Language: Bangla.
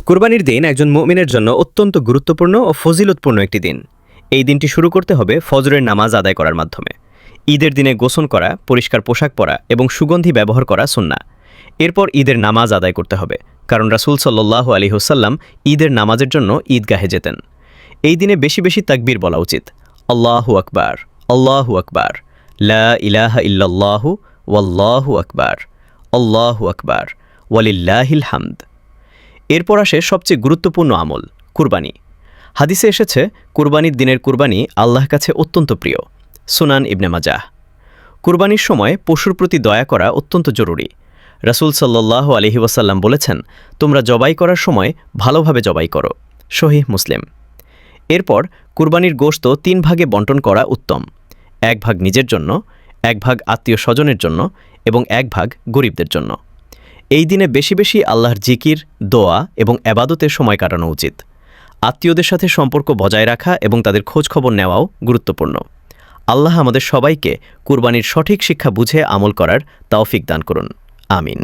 কুরবানির দিন একজন মুমিনের জন্য অত্যন্ত গুরুত্বপূর্ণ ও ফজিলতপূর্ণ একটি দিন। এই দিনটি শুরু করতে হবে ফজরের নামাজ আদায় করার মাধ্যমে। ঈদের দিনে গোসল করা, পরিষ্কার পোশাক পরা এবং সুগন্ধি ব্যবহার করা সুন্নাহ। এরপর ঈদের নামাজ আদায় করতে হবে, কারণ রাসূল সাল্লাল্লাহু আলাইহি ওয়াসাল্লাম ঈদের নামাজের জন্য ঈদগাহে যেতেন। এই দিনে বেশি বেশি তাকবীর বলা উচিত। আল্লাহু আকবার, আল্লাহু আকবার, লা ইলাহা ইল্লাল্লাহু ওয়াল্লাহু আকবার, আল্লাহু আকবার, ওয়ালিল্লাহিল হামদ। এরপর আসে সবচেয়ে গুরুত্বপূর্ণ আমল, কুরবানি। হাদিসে এসেছে কুরবানির দিনের কুরবানি আল্লাহর কাছে অত্যন্ত প্রিয়। সুনান ইবনে মাজাহ। কুরবানির সময় পশুর প্রতি দয়া করা অত্যন্ত জরুরি। রাসূল সাল্লাল্লাহু আলাইহি ওয়াসাল্লাম বলেছেন, তোমরা জবাই করার সময় ভালোভাবে জবাই করো। সহিহ মুসলিম। এরপর কুরবানির গোশত 3 ভাগে বণ্টন করা উত্তম। 1 ভাগ নিজের জন্য, 1 ভাগ আত্মীয় স্বজনের জন্য এবং 1 ভাগ গরিবদের জন্য। এই দিনে বেশি বেশি আল্লাহর জিকির, দোয়া এবং এবাদতের সময় কাটানো উচিত। আত্মীয়দের সাথে সম্পর্ক বজায় রাখা এবং তাদের খোঁজ খবর নেওয়াও গুরুত্বপূর্ণ। আল্লাহ আমাদের সবাইকে কুরবানির সঠিক শিক্ষা বুঝে আমল করার তৌফিক দান করুন। আমিন।